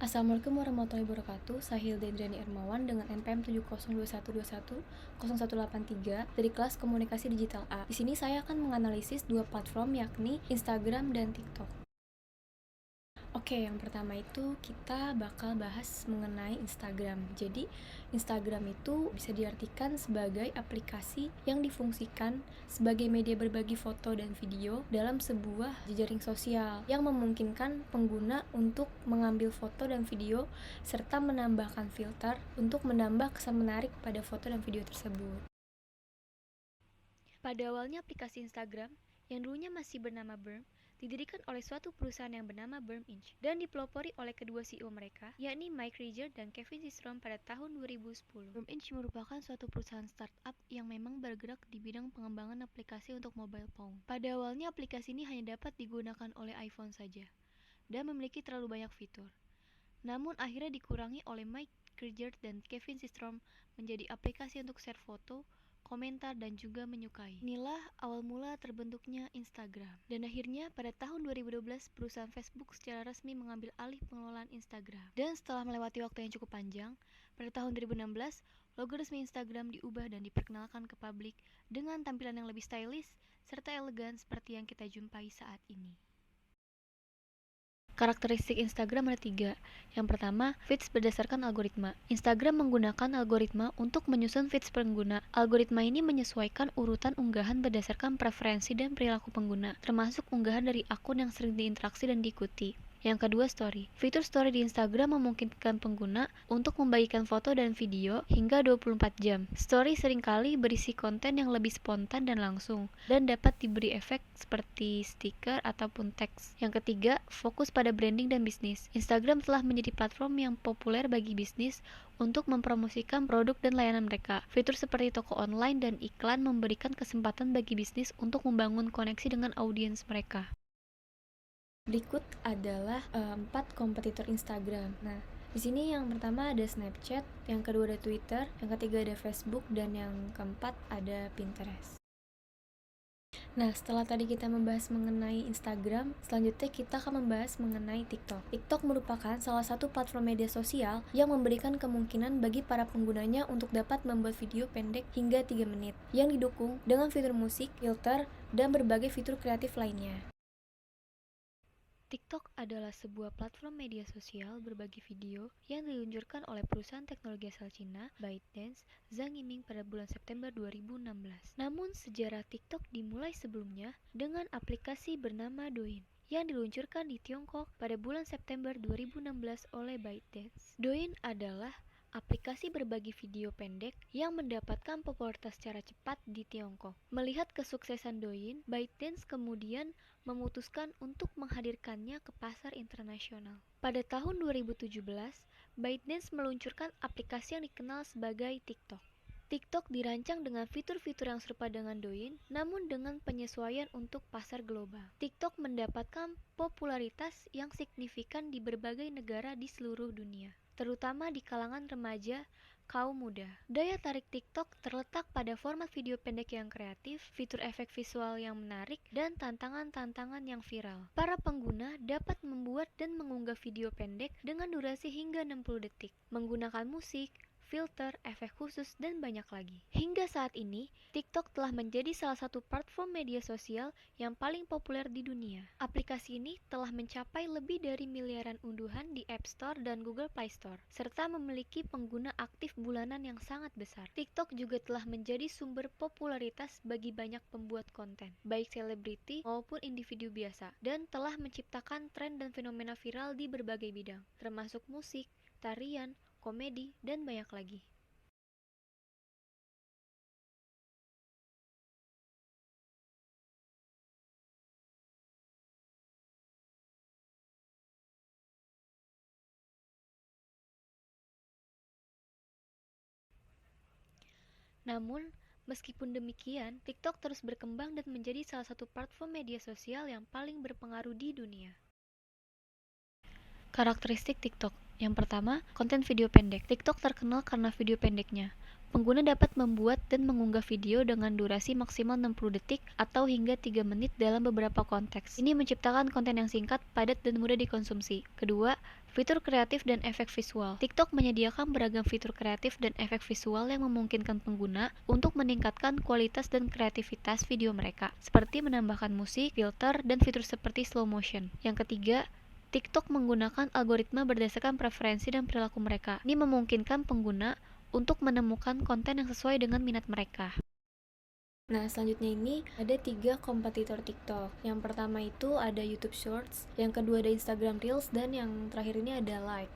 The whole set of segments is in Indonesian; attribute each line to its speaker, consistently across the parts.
Speaker 1: Assalamualaikum warahmatullahi wabarakatuh. Saya Hilda Indrani Ermawan dengan NPM 7021210183 dari kelas Komunikasi Digital A. Di sini saya akan menganalisis dua platform yakni Instagram dan TikTok. Oke, yang pertama itu kita bakal bahas mengenai Instagram. Jadi, Instagram itu bisa diartikan sebagai aplikasi yang difungsikan sebagai media berbagi foto dan video dalam sebuah jejaring sosial yang memungkinkan pengguna untuk mengambil foto dan video serta menambahkan filter untuk menambah kesan menarik pada foto dan video tersebut.
Speaker 2: Pada awalnya aplikasi Instagram, yang dulunya masih bernama Berm, didirikan oleh suatu perusahaan yang bernama Berm Inc. dan dipelopori oleh kedua CEO mereka, yakni Mike Ridger dan Kevin Systrom pada tahun 2010. Berm Inc. merupakan suatu perusahaan startup yang memang bergerak di bidang pengembangan aplikasi untuk mobile phone. Pada awalnya aplikasi ini hanya dapat digunakan oleh iPhone saja, dan memiliki terlalu banyak fitur. Namun akhirnya dikurangi oleh Mike Ridger dan Kevin Systrom menjadi aplikasi untuk share foto, komentar, dan juga menyukai. Inilah awal mula terbentuknya Instagram. Dan akhirnya pada tahun 2012 perusahaan Facebook secara resmi mengambil alih pengelolaan Instagram. Dan setelah melewati waktu yang cukup panjang, pada tahun 2016 logo resmi Instagram diubah dan diperkenalkan ke publik dengan tampilan yang lebih stylish serta elegan seperti yang kita jumpai saat ini. Karakteristik Instagram ada 3. Yang pertama, feeds berdasarkan algoritma. Instagram menggunakan algoritma untuk menyusun feeds pengguna. Algoritma ini menyesuaikan urutan unggahan berdasarkan preferensi dan perilaku pengguna, termasuk unggahan dari akun yang sering diinteraksi dan diikuti. Yang kedua, story. Fitur story di Instagram memungkinkan pengguna untuk membagikan foto dan video hingga 24 jam. Story seringkali berisi konten yang lebih spontan dan langsung, dan dapat diberi efek seperti stiker ataupun teks. Yang ketiga, fokus pada branding dan bisnis. Instagram telah menjadi platform yang populer bagi bisnis untuk mempromosikan produk dan layanan mereka. Fitur seperti toko online dan iklan memberikan kesempatan bagi bisnis untuk membangun koneksi dengan audiens mereka.
Speaker 1: Berikut adalah 4 kompetitor Instagram. Nah, di sini yang pertama ada Snapchat, yang kedua ada Twitter, yang ketiga ada Facebook, dan yang keempat ada Pinterest. Nah, setelah tadi kita membahas mengenai Instagram, selanjutnya kita akan membahas mengenai TikTok. TikTok merupakan salah satu platform media sosial yang memberikan kemungkinan bagi para penggunanya untuk dapat membuat video pendek hingga 3 menit, yang didukung dengan fitur musik, filter, dan berbagai fitur kreatif lainnya.
Speaker 2: TikTok adalah sebuah platform media sosial berbagi video yang diluncurkan oleh perusahaan teknologi asal Cina, ByteDance, Zhang Yiming pada bulan September 2016. Namun sejarah TikTok dimulai sebelumnya dengan aplikasi bernama Douyin yang diluncurkan di Tiongkok pada bulan September 2016 oleh ByteDance. Douyin adalah aplikasi berbagi video pendek yang mendapatkan popularitas secara cepat di Tiongkok. Melihat kesuksesan Douyin, ByteDance kemudian memutuskan untuk menghadirkannya ke pasar internasional. Pada tahun 2017, ByteDance meluncurkan aplikasi yang dikenal sebagai TikTok. TikTok dirancang dengan fitur-fitur yang serupa dengan Douyin, namun dengan penyesuaian untuk pasar global. TikTok mendapatkan popularitas yang signifikan di berbagai negara di seluruh dunia, terutama di kalangan remaja kaum muda. Daya tarik TikTok terletak pada format video pendek yang kreatif, fitur efek visual yang menarik, dan tantangan-tantangan yang viral. Para pengguna dapat membuat dan mengunggah video pendek dengan durasi hingga 60 detik, menggunakan musik, filter, efek khusus, dan banyak lagi. Hingga saat ini, TikTok telah menjadi salah satu platform media sosial yang paling populer di dunia. Aplikasi ini telah mencapai lebih dari miliaran unduhan di App Store dan Google Play Store, serta memiliki pengguna aktif bulanan yang sangat besar. TikTok juga telah menjadi sumber popularitas bagi banyak pembuat konten, baik selebriti maupun individu biasa, dan telah menciptakan tren dan fenomena viral di berbagai bidang, termasuk musik, tarian, komedi, dan banyak lagi. Namun, meskipun demikian, TikTok terus berkembang dan menjadi salah satu platform media sosial yang paling berpengaruh di dunia. Karakteristik TikTok. Yang pertama, konten video pendek. TikTok terkenal karena video pendeknya. Pengguna dapat membuat dan mengunggah video dengan durasi maksimal 60 detik atau hingga 3 menit dalam beberapa konteks. Ini menciptakan konten yang singkat, padat, dan mudah dikonsumsi. Kedua, fitur kreatif dan efek visual. TikTok menyediakan beragam fitur kreatif dan efek visual yang memungkinkan pengguna untuk meningkatkan kualitas dan kreativitas video mereka, seperti menambahkan musik, filter, dan fitur seperti slow motion. Yang ketiga, TikTok menggunakan algoritma berdasarkan preferensi dan perilaku mereka. Ini memungkinkan pengguna untuk menemukan konten yang sesuai dengan minat mereka.
Speaker 1: Nah, selanjutnya ini ada 3 kompetitor TikTok. Yang pertama itu ada YouTube Shorts, yang kedua ada Instagram Reels, dan yang terakhir ini ada Like.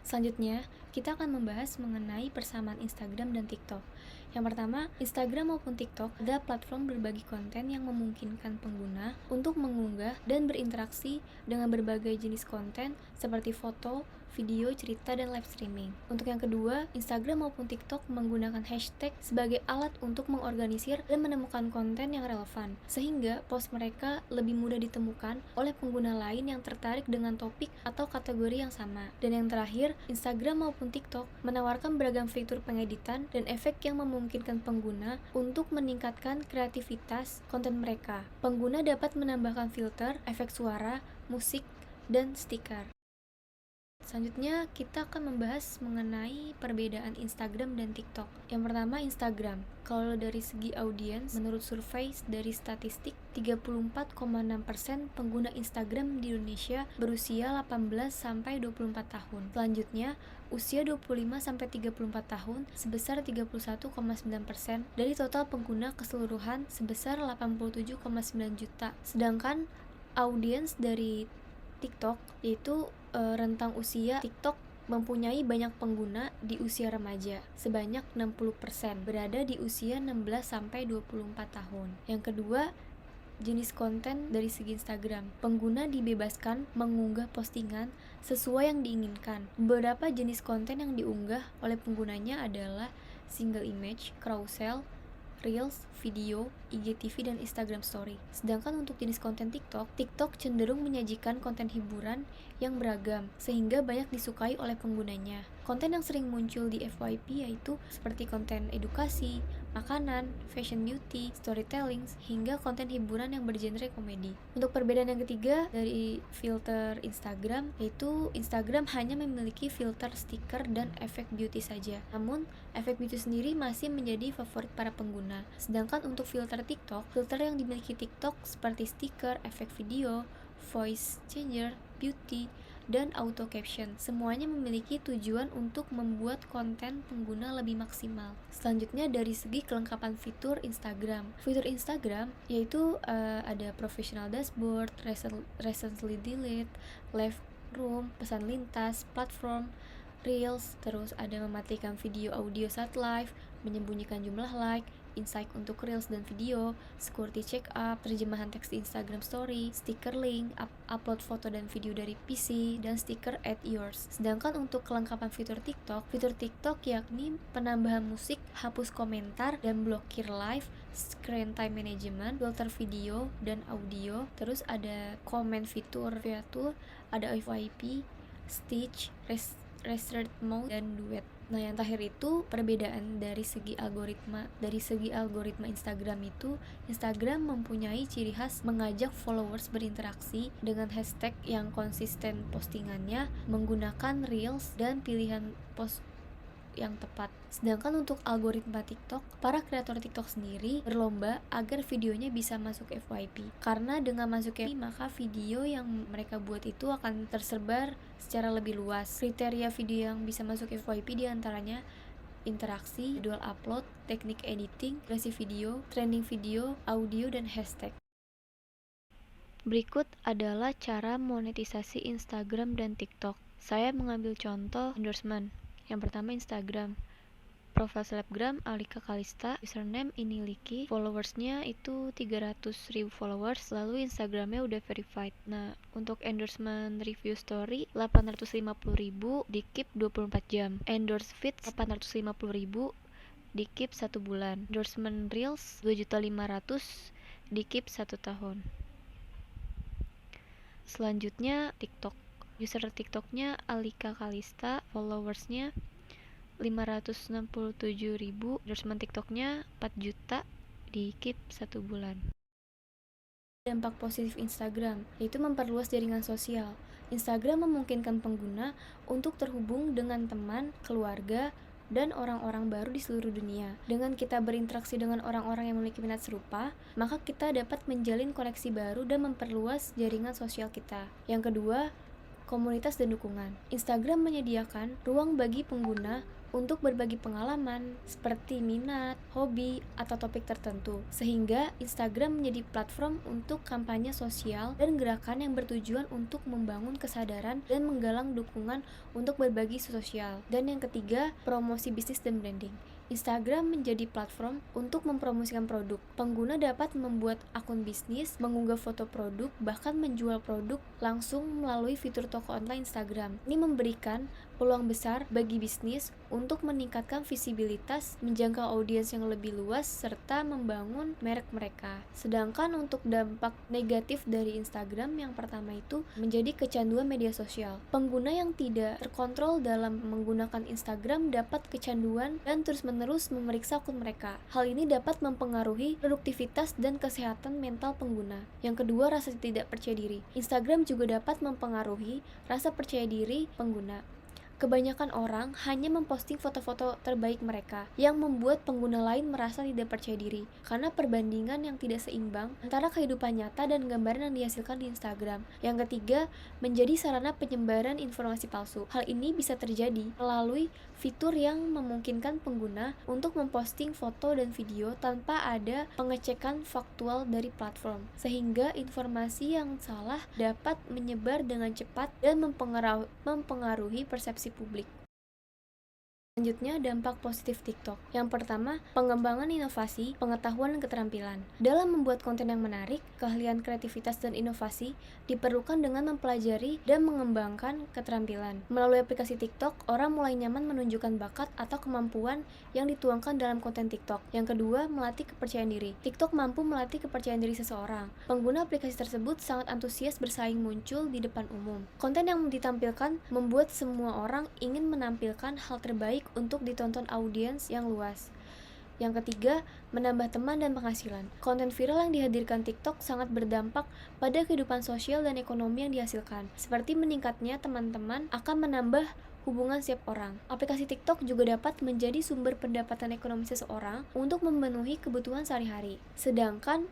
Speaker 1: Selanjutnya, kita akan membahas mengenai persamaan Instagram dan TikTok. Yang pertama, Instagram maupun TikTok adalah platform berbagi konten yang memungkinkan pengguna untuk mengunggah dan berinteraksi dengan berbagai jenis konten seperti foto, video, cerita, dan live streaming. Untuk yang kedua, Instagram maupun TikTok menggunakan hashtag sebagai alat untuk mengorganisir dan menemukan konten yang relevan, sehingga post mereka lebih mudah ditemukan oleh pengguna lain yang tertarik dengan topik atau kategori yang sama. Dan yang terakhir, Instagram maupun TikTok menawarkan beragam fitur pengeditan dan efek yang memungkinkan pengguna untuk meningkatkan kreativitas konten mereka. Pengguna dapat menambahkan filter, efek suara, musik, dan stiker. Selanjutnya, kita akan membahas mengenai perbedaan Instagram dan TikTok. Yang pertama, Instagram. Kalau dari segi audiens, menurut survei dari statistik, 34,6% pengguna Instagram di Indonesia berusia 18-24 tahun. Selanjutnya, usia 25-34 tahun sebesar 31,9% dari total pengguna keseluruhan sebesar 87,9 juta. Sedangkan audiens dari TikTok yaitu rentang usia TikTok mempunyai banyak pengguna di usia remaja, sebanyak 60% berada di usia 16-24 tahun. Yang kedua, jenis konten dari segi Instagram. Pengguna dibebaskan mengunggah postingan sesuai yang diinginkan. Beberapa jenis konten yang diunggah oleh penggunanya adalah single image, carousel, Reels, video, IGTV, dan Instagram Story. Sedangkan untuk jenis konten TikTok cenderung menyajikan konten hiburan yang beragam, sehingga banyak disukai oleh penggunanya. Konten yang sering muncul di FYP yaitu seperti konten edukasi, makanan, fashion beauty, storytelling, hingga konten hiburan yang bergenre komedi. Untuk perbedaan yang ketiga dari filter Instagram, yaitu Instagram hanya memiliki filter stiker dan efek beauty saja. Namun, efek beauty sendiri masih menjadi favorit para pengguna. Sedangkan untuk filter TikTok, filter yang dimiliki TikTok seperti stiker, efek video, voice changer, beauty, dan auto caption. Semuanya memiliki tujuan untuk membuat konten pengguna lebih maksimal. Selanjutnya dari segi kelengkapan fitur Instagram. Fitur Instagram yaitu ada professional dashboard, recently delete, live room, pesan lintas, platform, Reels, terus ada mematikan video audio saat live, menyembunyikan jumlah like, insight untuk Reels dan video, security check up, terjemahan teks di Instagram Story, stiker link, upload foto dan video dari PC, dan stiker add yours. Sedangkan untuk kelengkapan fitur TikTok yakni penambahan musik, hapus komentar, dan blokir live, screen time management, filter video dan audio, terus ada comment fitur, ada FYP, stitch, restrict mode, dan duet. Nah, yang terakhir itu perbedaan dari segi algoritma. Dari segi algoritma Instagram itu, Instagram mempunyai ciri khas mengajak followers berinteraksi dengan hashtag yang konsisten postingannya, menggunakan Reels dan pilihan post yang tepat. Sedangkan untuk algoritma TikTok, para kreator TikTok sendiri berlomba agar videonya bisa masuk FYP. Karena dengan masuk FYP, maka video yang mereka buat itu akan tersebar secara lebih luas. Kriteria video yang bisa masuk FYP diantaranya interaksi, jadwal upload, teknik editing, durasi video, trending video, audio, dan hashtag.
Speaker 2: Berikut adalah cara monetisasi Instagram dan TikTok. Saya mengambil contoh endorsement. Yang pertama Instagram. Profil selebgram Alika Kalista, username Iniliki, followersnya itu 300.000 followers, lalu Instagramnya udah verified. Nah, untuk endorsement review story 850.000 di keep 24 jam. Endorse feeds 850.000 di keep 1 bulan. Endorsement reels 2.500.000 di keep 1 tahun. Selanjutnya TikTok. User TikToknya Alika Kalista, followersnya 567.000, endorsement TikToknya 4 juta, di keep 1 bulan.
Speaker 1: Dampak positif Instagram, yaitu memperluas jaringan sosial. Instagram memungkinkan pengguna untuk terhubung dengan teman, keluarga, dan orang-orang baru di seluruh dunia. Dengan kita berinteraksi dengan orang-orang yang memiliki minat serupa, maka kita dapat menjalin koneksi baru dan memperluas jaringan sosial kita. Yang kedua, komunitas dan dukungan. Instagram menyediakan ruang bagi pengguna untuk berbagi pengalaman seperti minat, hobi, atau topik tertentu, sehingga Instagram menjadi platform untuk kampanye sosial dan gerakan yang bertujuan untuk membangun kesadaran dan menggalang dukungan untuk berbagi sosial. Dan yang ketiga, promosi bisnis dan branding. Instagram menjadi platform untuk mempromosikan produk. Pengguna dapat membuat akun bisnis, mengunggah foto produk, bahkan menjual produk langsung melalui fitur toko online Instagram. Ini memberikan peluang besar bagi bisnis untuk meningkatkan visibilitas, menjangkau audiens yang lebih luas, serta membangun merek mereka. Sedangkan untuk dampak negatif dari Instagram, yang pertama itu menjadi kecanduan media sosial. Pengguna yang tidak terkontrol dalam menggunakan Instagram dapat kecanduan dan terus-menerus memeriksa akun mereka. Hal ini dapat mempengaruhi produktivitas dan kesehatan mental pengguna. Yang kedua, rasa tidak percaya diri. Instagram juga dapat mempengaruhi rasa percaya diri pengguna. Kebanyakan orang hanya memposting foto-foto terbaik mereka, yang membuat pengguna lain merasa tidak percaya diri, karena perbandingan yang tidak seimbang antara kehidupan nyata dan gambaran yang dihasilkan di Instagram. Yang ketiga, menjadi sarana penyebaran informasi palsu. Hal ini bisa terjadi melalui fitur yang memungkinkan pengguna untuk memposting foto dan video tanpa ada pengecekan faktual dari platform, sehingga informasi yang salah dapat menyebar dengan cepat dan mempengaruhi persepsi publik. Selanjutnya, dampak positif TikTok. Yang pertama, pengembangan inovasi, pengetahuan, dan keterampilan. Dalam membuat konten yang menarik, keahlian kreativitas dan inovasi diperlukan dengan mempelajari dan mengembangkan keterampilan. Melalui aplikasi TikTok, orang mulai nyaman menunjukkan bakat atau kemampuan yang dituangkan dalam konten TikTok. Yang kedua, melatih kepercayaan diri. TikTok mampu melatih kepercayaan diri seseorang. Pengguna aplikasi tersebut sangat antusias bersaing muncul di depan umum. Konten yang ditampilkan membuat semua orang ingin menampilkan hal terbaik untuk ditonton audiens yang luas. Yang ketiga, menambah teman dan penghasilan. Konten viral yang dihadirkan TikTok sangat berdampak pada kehidupan sosial dan ekonomi yang dihasilkan. Seperti meningkatnya teman-teman akan menambah hubungan setiap orang. Aplikasi TikTok juga dapat menjadi sumber pendapatan ekonomi seseorang untuk memenuhi kebutuhan sehari-hari. Sedangkan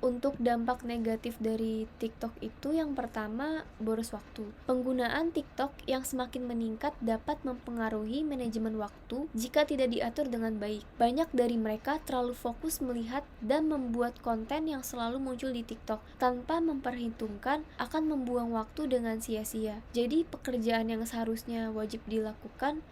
Speaker 1: untuk dampak negatif dari TikTok itu, yang pertama, boros waktu. Penggunaan TikTok yang semakin meningkat dapat mempengaruhi manajemen waktu jika tidak diatur dengan baik. Banyak dari mereka terlalu fokus melihat dan membuat konten yang selalu muncul di TikTok tanpa memperhitungkan akan membuang waktu dengan sia-sia. Jadi pekerjaan yang seharusnya wajib dilakukan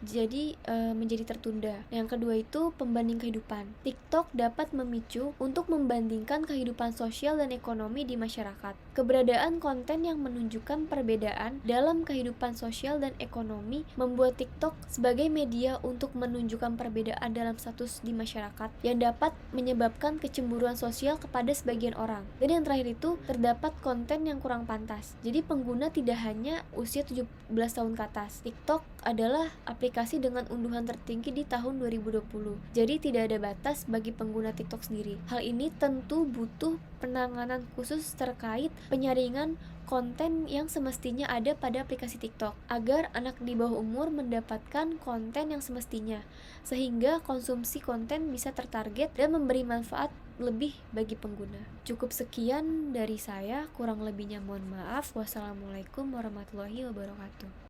Speaker 1: menjadi tertunda. Yang kedua itu pembanding kehidupan. TikTok dapat memicu untuk membandingkan kehidupan sosial dan ekonomi di masyarakat. Keberadaan konten yang menunjukkan perbedaan dalam kehidupan sosial dan ekonomi membuat TikTok sebagai media untuk menunjukkan perbedaan dalam status di masyarakat yang dapat menyebabkan kecemburuan sosial kepada sebagian orang. Dan yang terakhir itu, terdapat konten yang kurang pantas. Jadi pengguna tidak hanya usia 17 tahun ke atas. TikTok adalah aplikasi dengan unduhan tertinggi di tahun 2020. Jadi tidak ada batas bagi pengguna TikTok sendiri. Hal ini tentu butuh penanganan khusus terkait penyaringan konten yang semestinya ada pada aplikasi TikTok agar anak di bawah umur mendapatkan konten yang semestinya, sehingga konsumsi konten bisa tertarget dan memberi manfaat lebih bagi pengguna. Cukup sekian dari saya, kurang lebihnya mohon maaf. Wassalamualaikum warahmatullahi wabarakatuh.